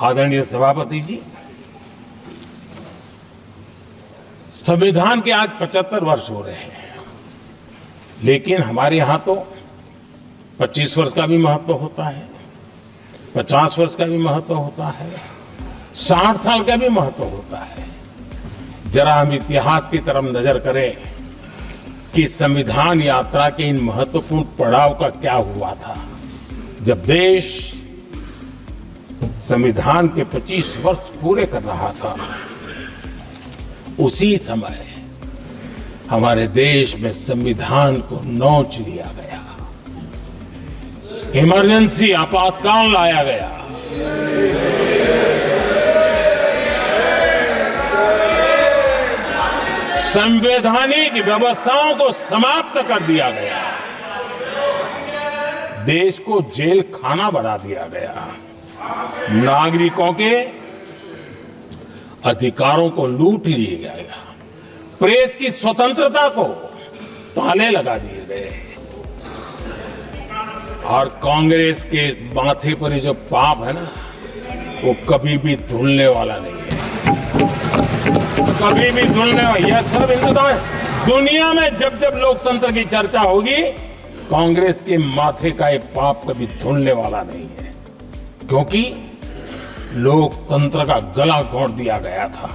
आदरणीय सभापति जी, संविधान के आज 75 वर्ष हो रहे हैं, लेकिन हमारे यहाँ तो 25 वर्ष का भी महत्व होता है, 50 वर्ष का भी महत्व होता है, 60 साल का भी महत्व होता है। जरा हम इतिहास की तरफ नजर करें कि संविधान यात्रा के इन महत्वपूर्ण पड़ाव का क्या हुआ था। जब देश संविधान के 25 वर्ष पूरे कर रहा था, उसी समय हमारे देश में संविधान को नोच लिया गया, इमरजेंसी आपातकाल लाया गया। संवैधानिक व्यवस्थाओं को समाप्त कर दिया गया, देश को जेल खाना बना दिया गया, नागरिकों के अधिकारों को लूट लिया गया, प्रेस की स्वतंत्रता को ताले लगा दिए गए, और कांग्रेस के माथे पर ये जो पाप है ना, वो कभी भी धुलने वाला नहीं है, कभी भी धुलने वाला। यह सब हिंदुस्तान, दुनिया में जब जब लोकतंत्र की चर्चा होगी, कांग्रेस के माथे का एक पाप कभी धुलने वाला नहीं है, क्योंकि लोकतंत्र का गला घोंट दिया गया था।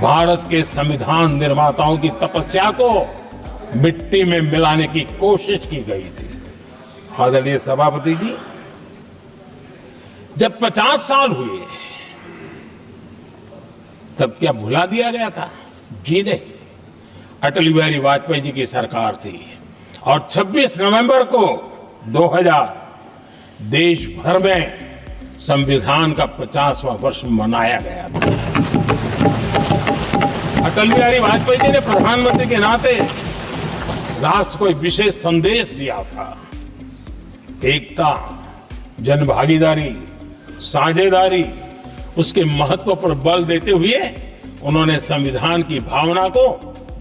भारत के संविधान निर्माताओं की तपस्या को मिट्टी में मिलाने की कोशिश की गई थी। आदरणीय सभापति जी, जब 50 साल हुए तब क्या भुला दिया गया था? जी नहीं, अटल बिहारी वाजपेयी जी की सरकार थी और 26 नवंबर को 2000 देश भर में संविधान का 50वां वर्ष मनाया गया था। अटल बिहारी वाजपेयी जी ने प्रधानमंत्री के नाते राष्ट्र को एक विशेष संदेश दिया था। एकता, जनभागीदारी, साझेदारी, उसके महत्व पर बल देते हुए उन्होंने संविधान की भावना को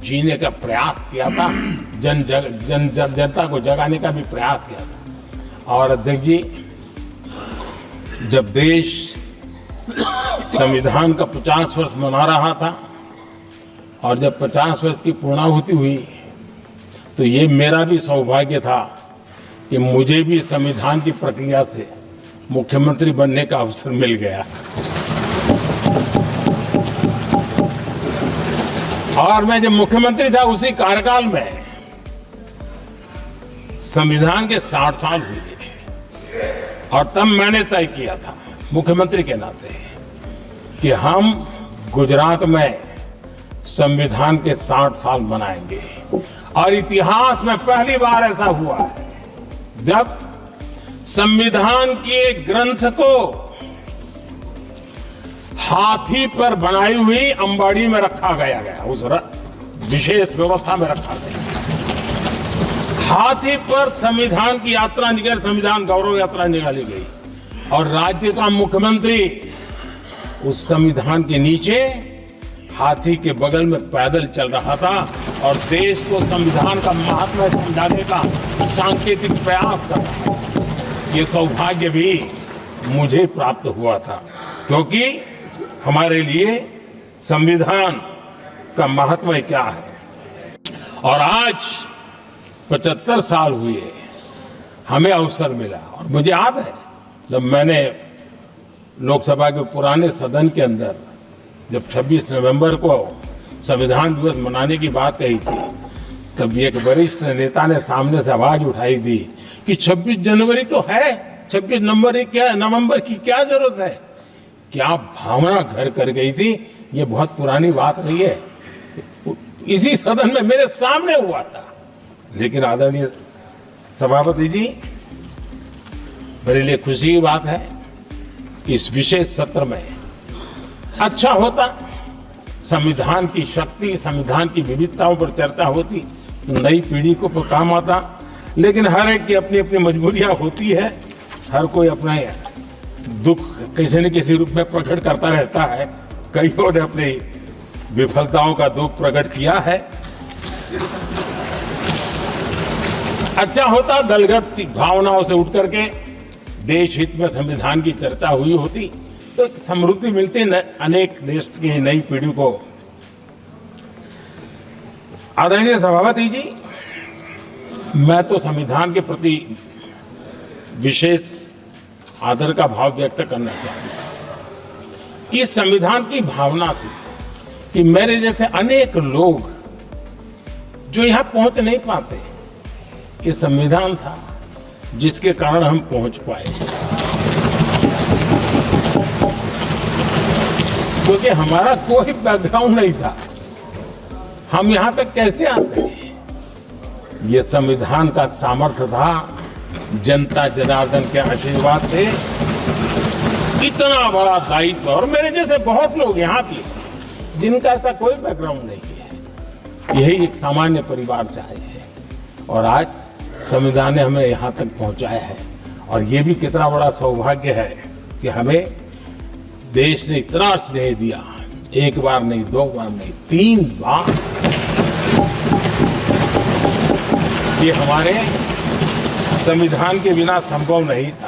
जीने का प्रयास किया था, जनता को जगाने का भी प्रयास किया था। और अध्यक्ष जी, जब देश संविधान का 50 वर्ष मना रहा था और जब 50 वर्ष की पूर्णाहुति हुई, तो ये मेरा भी सौभाग्य था कि मुझे भी संविधान की प्रक्रिया से मुख्यमंत्री बनने का अवसर मिल गया। और मैं जब मुख्यमंत्री था, उसी कार्यकाल में संविधान के 60 साल हुए और तब मैंने तय किया था मुख्यमंत्री के नाते कि हम गुजरात में संविधान के 60 साल मनाएंगे। और इतिहास में पहली बार ऐसा हुआ है जब संविधान के ग्रंथ को हाथी पर बनाई हुई अंबाड़ी में रखा गया, उस विशेष व्यवस्था में रखा गया। हाथी पर संविधान की यात्रा निकल, संविधान गौरव यात्रा निकाली गई और राज्य का मुख्यमंत्री उस संविधान के नीचे हाथी के बगल में पैदल चल रहा था और देश को संविधान का महत्व समझाने का सांकेतिक प्रयास कर रहा था। ये सौभाग्य भी मुझे प्राप्त हुआ था, क्योंकि हमारे लिए संविधान का महत्व क्या है। और आज 75 साल हुए, हमें अवसर मिला। और मुझे याद है जब मैंने लोकसभा के पुराने सदन के अंदर जब 26 नवंबर को संविधान दिवस मनाने की बात कही थी, तब एक वरिष्ठ नेता ने सामने से आवाज उठाई थी कि 26 जनवरी तो है, 26 नवंबर की क्या जरूरत है। क्या भावना घर कर गई थी। ये बहुत पुरानी बात रही है, इसी सदन में मेरे सामने हुआ था। लेकिन आदरणीय सभापति जी, मेरे लिए खुशी की बात है कि इस विशेष सत्र में अच्छा होता, संविधान की शक्ति, संविधान की विविधताओं पर चर्चा होती, नई पीढ़ी को काम आता। लेकिन हर एक की अपनी अपनी मजबूरियां होती है, हर कोई अपना दुख किसी न किसी रूप में प्रकट करता रहता है। कईयों ने अपनी विफलताओं का दुख प्रकट किया है। अच्छा होता दलगत भावनाओं से उठ करके देश हित में संविधान की चर्चा हुई होती, तो एक समृद्धि मिलती है अनेक देश की नई पीढ़ी को। आदरणीय सभापति जी, मैं तो संविधान के प्रति विशेष आदर का भाव व्यक्त करना चाहूंगा कि संविधान की भावना थी कि मेरे जैसे अनेक लोग जो यहां पहुंच नहीं पाते, ये संविधान था जिसके कारण हम पहुंच पाए, क्योंकि हमारा कोई बैकग्राउंड नहीं था। हम यहां तक कैसे आते हैं? ये संविधान का सामर्थ्य था, जनता जनार्दन के आशीर्वाद थे। इतना बड़ा दायित्व, और मेरे जैसे बहुत लोग यहाँ भी जिनका ऐसा कोई बैकग्राउंड नहीं है, यही एक सामान्य परिवार से आए हैं, और आज संविधान ने हमें यहाँ तक पहुँचाया है। और ये भी कितना बड़ा सौभाग्य है कि हमें देश ने इतना स्नेह दिया, एक बार नहीं, दो बार नहीं, 3 बार। ये हमारे संविधान के बिना संभव नहीं था।